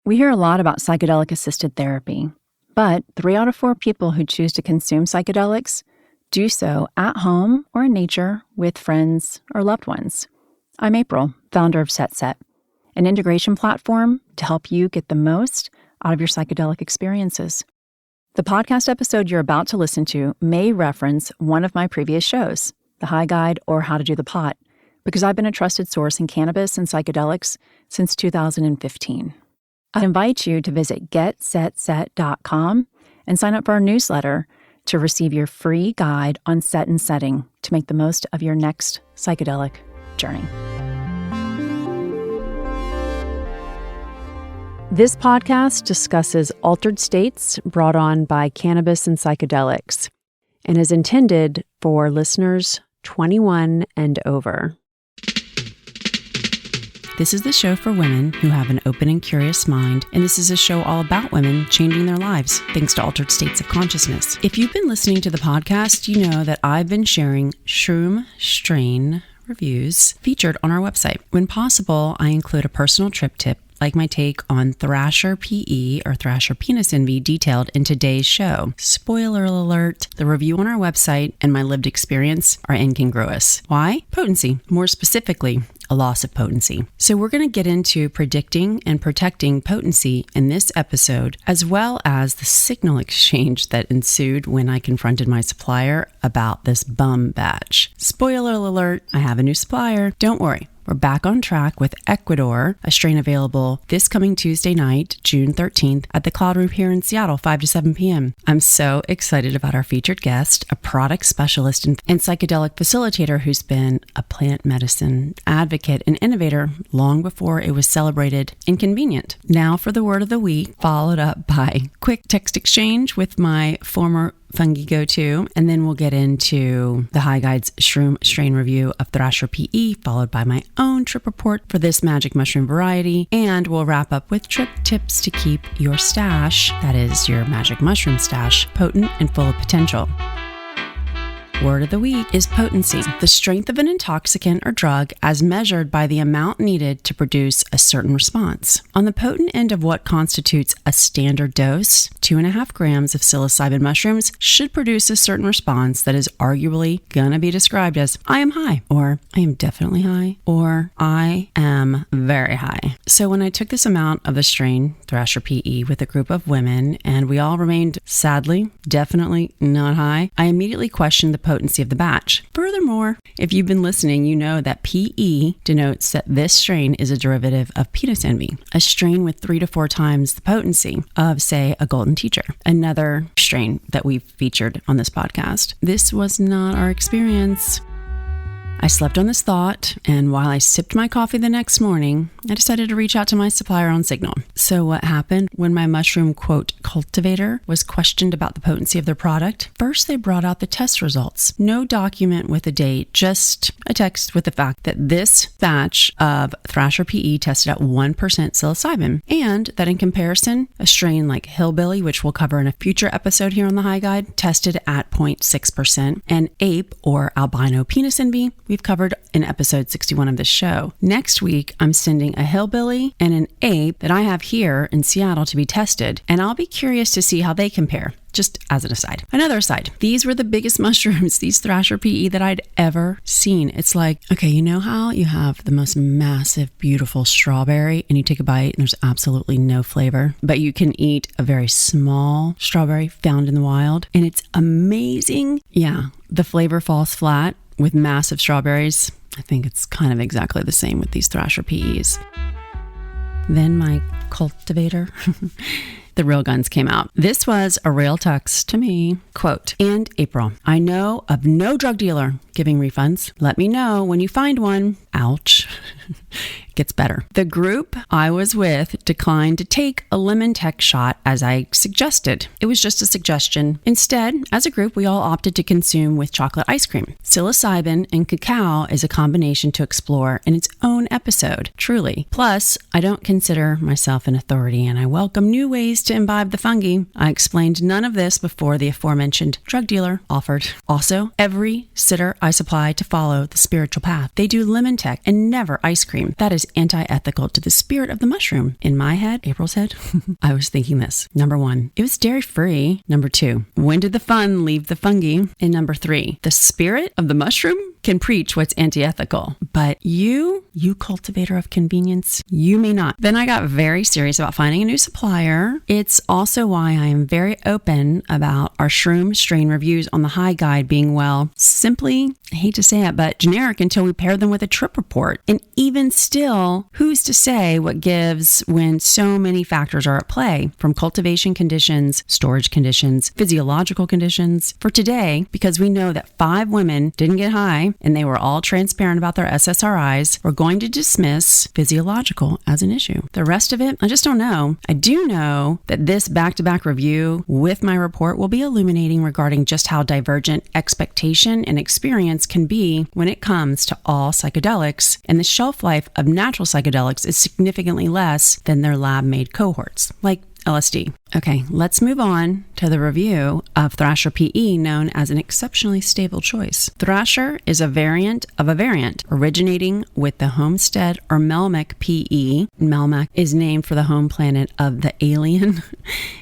We hear a lot about psychedelic-assisted therapy, but 3 out of 4 people who choose to consume psychedelics do so at home or in nature with friends or loved ones. I'm April, founder of Set, an integration platform to help you get the most out of your psychedelic experiences. The podcast episode you're about to listen to may reference one of my previous shows, The High Guide or How to Do the Pot, because I've been a trusted source in cannabis and psychedelics since 2015. I invite you to visit getsetset.com and sign up for our newsletter to receive your free guide on set and setting to make the most of your next psychedelic journey. This podcast discusses altered states brought on by cannabis and psychedelics and is intended for listeners 21 and over. This is the show for women who have an open and curious mind, and this is a show all about women changing their lives thanks to altered states of consciousness. If you've been listening to the podcast, you know that I've been sharing shroom strain reviews featured on our website. When possible, I include a personal trip tip, like my take on Thrasher PE or Thrasher penis envy detailed in today's show. Spoiler alert, the review on our website and my lived experience are incongruous. Why? Potency. More specifically, a loss of potency. So we're going to get into predicting and protecting potency in this episode, as well as the signal exchange that ensued when I confronted my supplier about this bum batch. Spoiler alert, I have a new supplier. Don't worry. We're back on track with Ecuador, a strain available this coming Tuesday night, June 13th, at the Cloud Room here in Seattle, 5 to 7 p.m. I'm so excited about our featured guest, a product specialist and psychedelic facilitator who's been a plant medicine advocate and innovator long before it was celebrated and convenient. Now for the word of the week, followed up by quick text exchange with my former fungi go-to, and then we'll get into the High Guide's shroom strain review of Thrasher PE, followed by my own trip report for this magic mushroom variety, and we'll wrap up with trip tips to keep your stash, that is your magic mushroom stash, potent and full of potential. Word of the week is potency, the strength of an intoxicant or drug as measured by the amount needed to produce a certain response. On the potent end of what constitutes a standard dose, 2.5 grams of psilocybin mushrooms should produce a certain response that is arguably gonna be described as I am high, or I am definitely high, or I am very high. So when I took this amount of the strain, Thrasher PE, with a group of women, and we all remained sadly, definitely not high, I immediately questioned the potency of the batch. Furthermore, if you've been listening, you know that PE denotes that this strain is a derivative of penis envy, a strain with 3 to 4 times the potency of, say, a golden teacher, another strain that we've featured on this podcast. This was not our experience. I slept on this thought, and while I sipped my coffee the next morning, I decided to reach out to my supplier on Signal. So what happened when my mushroom, quote, cultivator was questioned about the potency of their product? First, they brought out the test results. No document with a date, just a text with the fact that this batch of Thrasher PE tested at 1% psilocybin, and that in comparison, a strain like Hillbilly, which we'll cover in a future episode here on the High Guide, tested at 0.6%, and Ape, or albino penis envy, we've covered in episode 61 of this show. Next week, I'm sending a Hillbilly and an Ape that I have here in Seattle to be tested, and I'll be curious to see how they compare. Just as an aside. Another aside, these were the biggest mushrooms, these Thrasher PE, that I'd ever seen. It's like, okay, you know how you have the most massive, beautiful strawberry and you take a bite and there's absolutely no flavor, but you can eat a very small strawberry found in the wild and it's amazing. Yeah, the flavor falls flat with massive strawberries. I think it's kind of exactly the same with these Thrasher PEs. Then my cultivator, the real guns came out. This was a real text to me. Quote, and April, I know of no drug dealer giving refunds. Let me know when you find one. Ouch. Gets better. The group I was with declined to take a lemon tech shot as I suggested. It was just a suggestion. Instead, as a group, we all opted to consume with chocolate ice cream. Psilocybin and cacao is a combination to explore in its own episode, truly. Plus, I don't consider myself an authority and I welcome new ways to imbibe the fungi. I explained none of this before the aforementioned drug dealer offered. Also, every sitter I I supply to follow the spiritual path. They do lemon tech and never ice cream. That is anti-ethical to the spirit of the mushroom. In my head, April's head, I was thinking this. Number 1, it was dairy-free. Number 2, when did the fun leave the fungi? And number 3, the spirit of the mushroom can preach what's anti-ethical, but you cultivator of convenience, you may not. Then I got very serious about finding a new supplier. It's also why I am very open about our shroom strain reviews on the High Guide being, well, simply, I hate to say it, but generic until we pair them with a trip report. And even still, who's to say what gives when so many factors are at play, from cultivation conditions, storage conditions, physiological conditions. For today, because we know that 5 women didn't get high and they were all transparent about their SSRIs, we're going to dismiss physiological as an issue. The rest of it, I just don't know. I do know that this back-to-back review with my report will be illuminating regarding just how divergent expectation and experience can be when it comes to all psychedelics, and the shelf life of natural psychedelics is significantly less than their lab-made cohorts, like LSD. Okay, let's move on to the review of Thrasher PE, known as an exceptionally stable choice. Thrasher is a variant of a variant originating with the Homestead or Melmac PE. Melmac is named for the home planet of the alien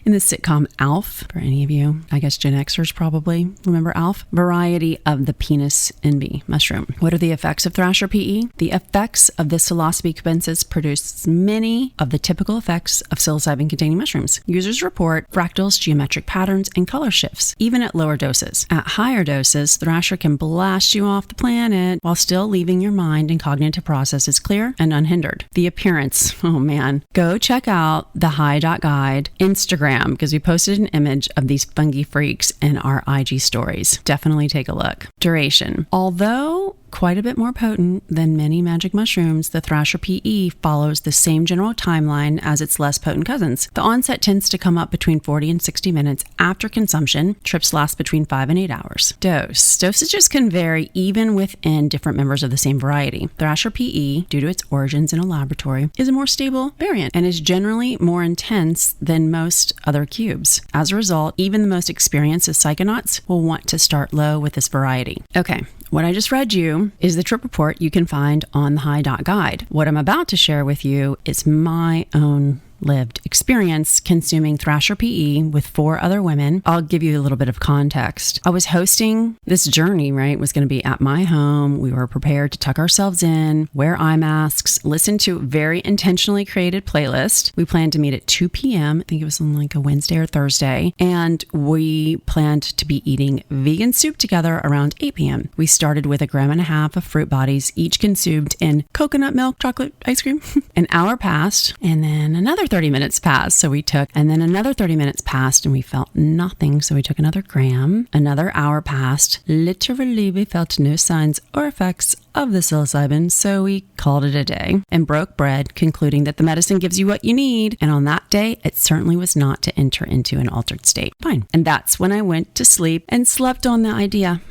in the sitcom Alf. For any of you, I guess Gen Xers probably remember Alf. Variety of the penis envy mushroom. What are the effects of Thrasher PE? The effects of this psilocybe cubensis produce many of the typical effects of psilocybin-containing mushrooms. Users report fractals, geometric patterns, and color shifts, even at lower doses. At higher doses, Thrasher can blast you off the planet while still leaving your mind and cognitive processes clear and unhindered. The appearance, oh man. Go check out the High.Guide Instagram, because we posted an image of these fungi freaks in our IG stories. Definitely take a look. Duration. Although quite a bit more potent than many magic mushrooms, the Thrasher PE follows the same general timeline as its less potent cousins. The onset tends to come up between 40 and 60 minutes after consumption. Trips last between 5 and 8 hours. Dosages can vary even within different members of the same variety. Thrasher PE, due to its origins in a laboratory, is a more stable variant and is generally more intense than most other cubes. As a result, even the most experienced of psychonauts will want to start low with this variety. Okay, what I just read you is the trip report you can find on the High.Guide. What I'm about to share with you is my own lived experience consuming Thrasher PE with 4 other women. I'll give you a little bit of context. I was hosting this journey, right? It was going to be at my home. We were prepared to tuck ourselves in, wear eye masks, listen to a very intentionally created playlist. We planned to meet at 2 p.m. I think it was on like a Wednesday or Thursday. And we planned to be eating vegan soup together around 8 p.m. We started with 1.5 grams of fruit bodies, each consumed in coconut milk chocolate ice cream. An hour passed, and then another 30 minutes passed, and then another 30 minutes passed and we felt nothing, so we took another gram. Another hour passed. Literally, we felt no signs or effects of the psilocybin, so we called it a day and broke bread, concluding that the medicine gives you what you need, and on that day, it certainly was not to enter into an altered state. Fine. And that's when I went to sleep and slept on the idea,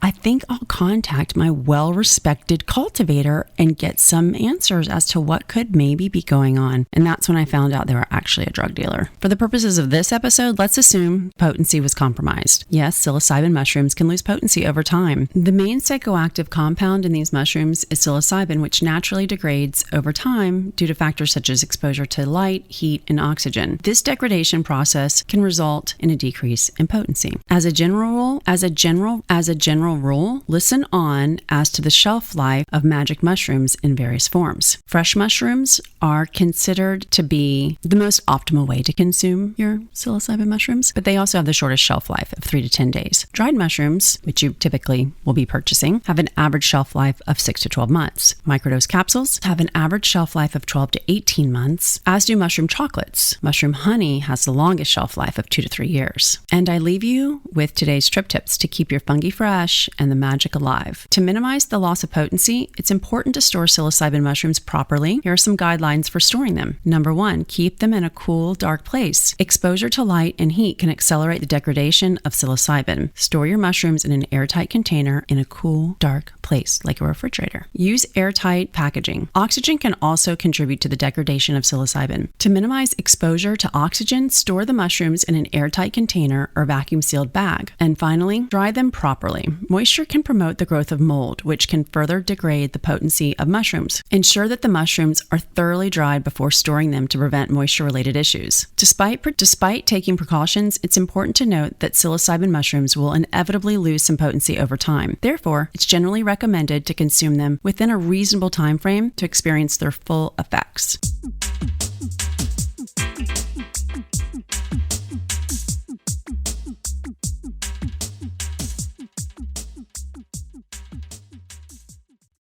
I think I'll contact my well-respected cultivator and get some answers as to what could maybe be going on. And that's when I found out they were actually a drug dealer. For the purposes of this episode, let's assume potency was compromised. Yes, psilocybin mushrooms can lose potency over time. The main psychoactive compound in these mushrooms is psilocybin, which naturally degrades over time due to factors such as exposure to light, heat, and oxygen. This degradation process can result in a decrease in potency. As a general rule, listen on as to the shelf life of magic mushrooms in various forms. Fresh mushrooms are considered to be the most optimal way to consume your psilocybin mushrooms, but they also have the shortest shelf life of 3 to 10 days. Dried mushrooms, which you typically will be purchasing, have an average shelf life of 6 to 12 months. Microdose capsules have an average shelf life of 12 to 18 months, as do mushroom chocolates. Mushroom honey has the longest shelf life of 2 to 3 years. And I leave you with today's trip tips to keep your fungi fresh and the magic alive. To minimize the loss of potency, it's important to store psilocybin mushrooms properly. Here are some guidelines for storing them. Number 1, one, keep them in a cool, dark place. Exposure to light and heat can accelerate the degradation of psilocybin. Store your mushrooms in an airtight container in a cool, dark place, like a refrigerator. Use airtight packaging. Oxygen can also contribute to the degradation of psilocybin. To minimize exposure to oxygen, store the mushrooms in an airtight container or vacuum-sealed bag. And finally, dry them properly. Moisture can promote the growth of mold, which can further degrade the potency of mushrooms. Ensure that the mushrooms are thoroughly dried before storing them to prevent moisture-related issues. Despite taking precautions, it's important to note that psilocybin mushrooms will inevitably lose some potency over time. Therefore, it's generally recommended to consume them within a reasonable time frame to experience their full effects.